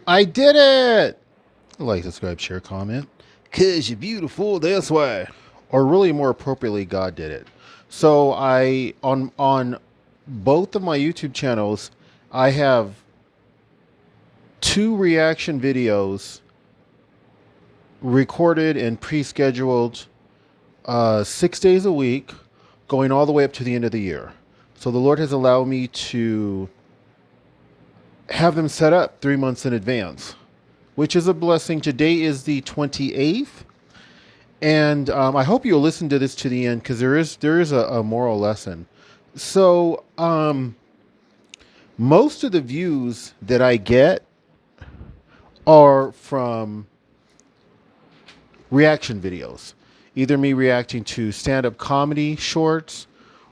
I did it! Like, subscribe, share, comment. Cause you're beautiful, that's why. Or really more appropriately, God did it. So on both of my YouTube channels, I have two reaction videos recorded and pre-scheduled 6 days a week, going all the way up to the end of the year. So the Lord has allowed me to have them set up 3 months in advance, which is a blessing. Today is the 28th. And I hope you'll listen to this to the end, because there is a moral lesson. So most of the views that I get are from reaction videos, either me reacting to stand-up comedy shorts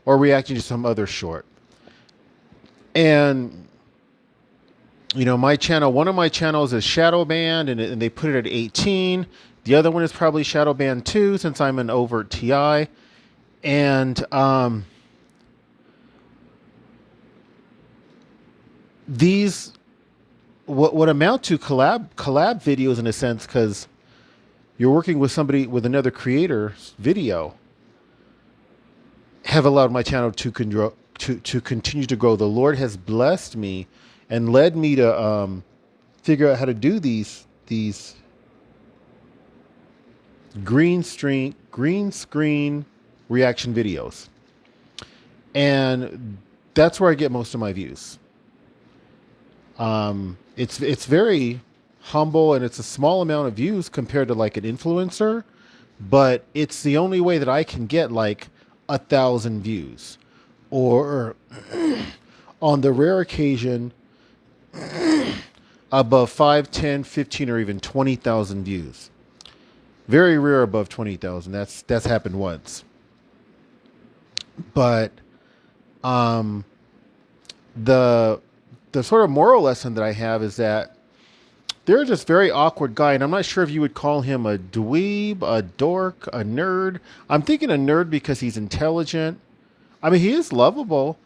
or reacting to some other short. And my channel, one of my channels is shadow banned, and they put it at 18. The other one is probably shadow banned too, since I'm an overt TI. And these what amount to collab videos in a sense, because you're working with somebody, with another creator's video, have allowed my channel to continue to grow. The Lord has blessed me and led me to figure out how to do these green screen reaction videos, and that's where I get most of my views. It's very humble, and it's a small amount of views compared to like an influencer, but it's the only way that I can get like 1,000 views, or on the rare occasion above 5, 10, 15, or even 20,000 views. Very rare above 20,000. That's happened once. But the sort of moral lesson that I have is that there's this very awkward guy, and I'm not sure if you would call him a dweeb, a dork, a nerd. I'm thinking a nerd because he's intelligent. I mean, he is lovable,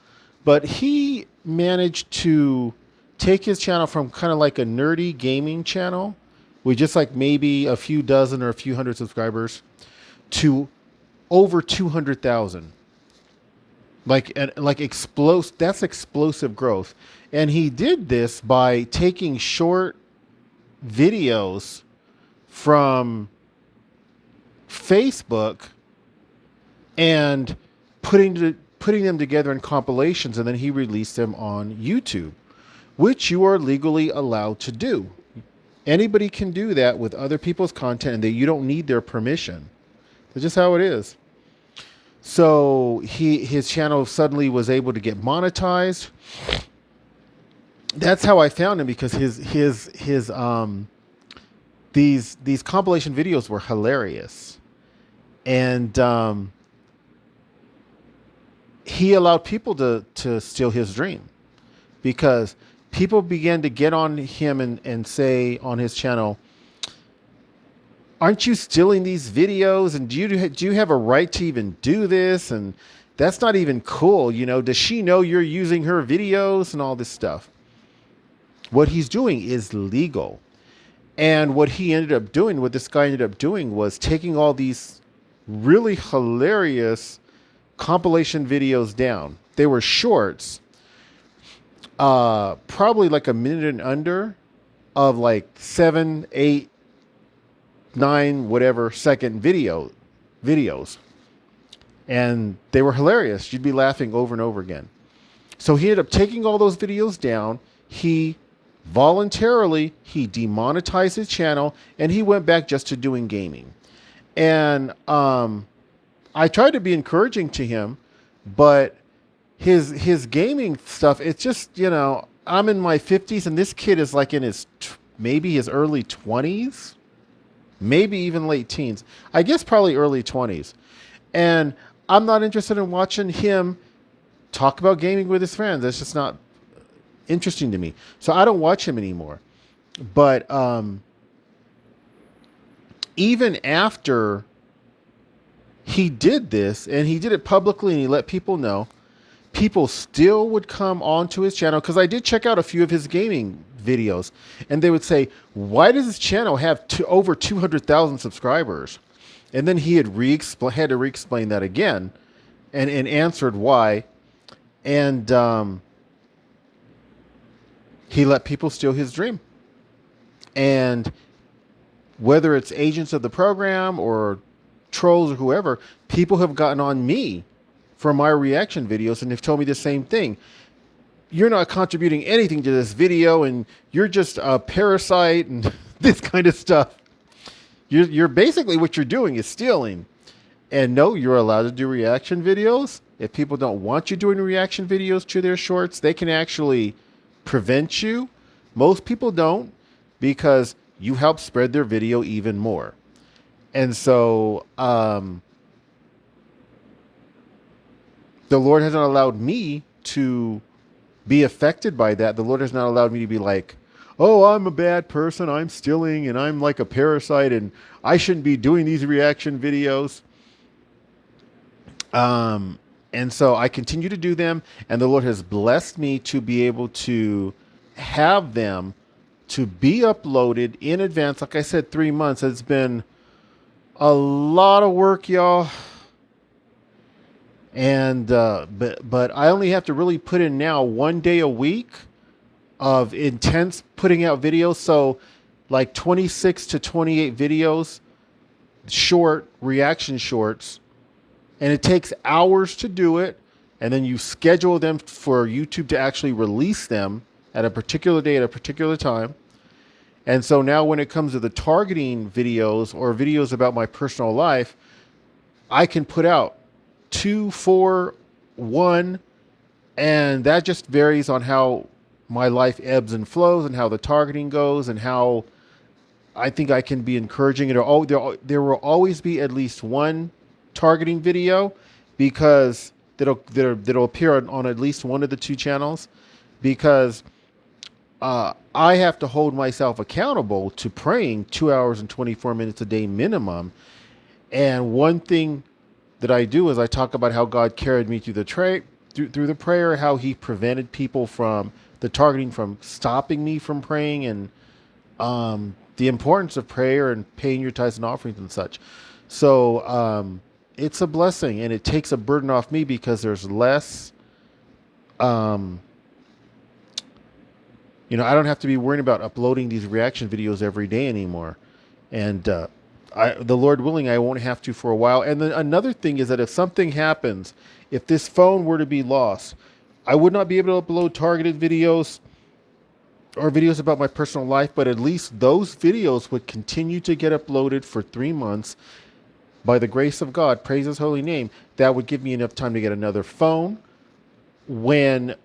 but he managed to take his channel from kind of like a nerdy gaming channel with just like maybe a few dozen or a few hundred subscribers to over 200,000. That's explosive growth. And he did this by taking short videos from Facebook and putting them together in compilations, and then he released them on YouTube, which you are legally allowed to do. Anybody can do that with other people's content, and that you don't need their permission. That's just how it is. So his channel suddenly was able to get monetized. That's how I found him, because these compilation videos were hilarious, and he allowed people to steal his dream, because people began to get on him and say on his channel, aren't you stealing these videos? And do you have a right to even do this? And that's not even cool. Does she know you're using her videos and all this stuff? What he's doing is legal. And what this guy ended up doing was taking all these really hilarious compilation videos down. They were shorts, probably like a minute and under, of like 7, 8, 9, whatever second videos. And they were hilarious. You'd be laughing over and over again. So he ended up taking all those videos down. He demonetized his channel, and he went back just to doing gaming. And I tried to be encouraging to him, but his gaming stuff, it's just, I'm in my 50s, and this kid is like in maybe his early 20s, maybe even late teens. I guess probably early 20s. And I'm not interested in watching him talk about gaming with his friends. That's just not interesting to me. So I don't watch him anymore. But even after he did this, and he did it publicly, and he let people know, people still would come onto his channel, because I did check out a few of his gaming videos. And they would say, why does this channel have over 200,000 subscribers? And then he had had to re-explain that again and answered why. And he let people steal his dream. And whether it's agents of the program or trolls or whoever, people have gotten on me for my reaction videos and they've told me the same thing. You're not contributing anything to this video and you're just a parasite and this kind of stuff. You're basically, what you're doing is stealing. And no, you're allowed to do reaction videos. If people don't want you doing reaction videos to their shorts, they can actually prevent you. Most people don't, because you help spread their video even more. And so the Lord has not allowed me to be affected by that. The Lord has not allowed me to be like, oh, I'm a bad person, I'm stealing, and I'm like a parasite, and I shouldn't be doing these reaction videos. And so I continue to do them, and the Lord has blessed me to be able to have them to be uploaded in advance. Like I said, 3 months. It's been a lot of work, y'all. And but I only have to really put in now 1 day a week of intense putting out videos. So like 26 to 28 videos, short reaction shorts. And it takes hours to do it. And then you schedule them for YouTube to actually release them at a particular day at a particular time. And so now when it comes to the targeting videos or videos about my personal life, I can put out 2, 4, 1, and that just varies on how my life ebbs and flows and how the targeting goes and how I think I can be encouraging it. There will always be at least one targeting video, because that'll appear on at least one of the 2 channels, because I have to hold myself accountable to praying 2 hours and 24 minutes a day minimum. And one thing that I do is I talk about how God carried me through the prayer, how he prevented people from the targeting from stopping me from praying, and the importance of prayer and paying your tithes and offerings and such. So it's a blessing, and it takes a burden off me, because there's less, I don't have to be worrying about uploading these reaction videos every day anymore. And the Lord willing, I won't have to for a while. And then another thing is that if something happens, if this phone were to be lost, I would not be able to upload targeted videos or videos about my personal life, but at least those videos would continue to get uploaded for 3 months. By the grace of God, praise his holy name, that would give me enough time to get another phone. When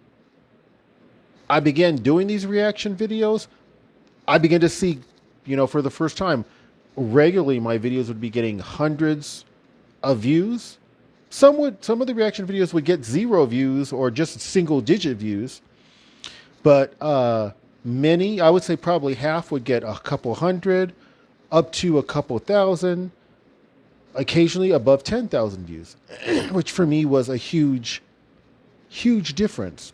I began doing these reaction videos, I began to see, for the first time, regularly my videos would be getting hundreds of views. Some of the reaction videos would get 0 views or just single digit views. But many, I would say probably half, would get a couple hundred, up to a couple thousand, occasionally above 10,000 views, which for me was a huge, huge difference,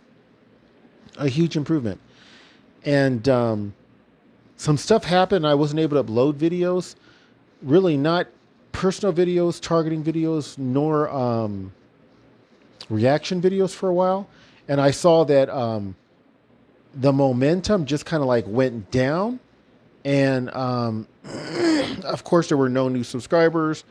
a huge improvement. And some stuff happened. I wasn't able to upload videos, really not personal videos, targeting videos, nor reaction videos for a while. And I saw that the momentum just kind of like went down. And of course, there were no new subscribers,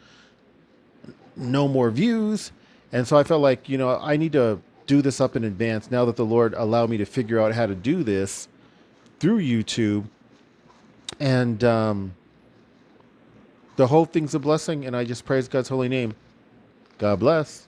no more views. And so I felt like, I need to do this up in advance now that the Lord allowed me to figure out how to do this through YouTube. And the whole thing's a blessing, and I just praise God's holy name. God bless.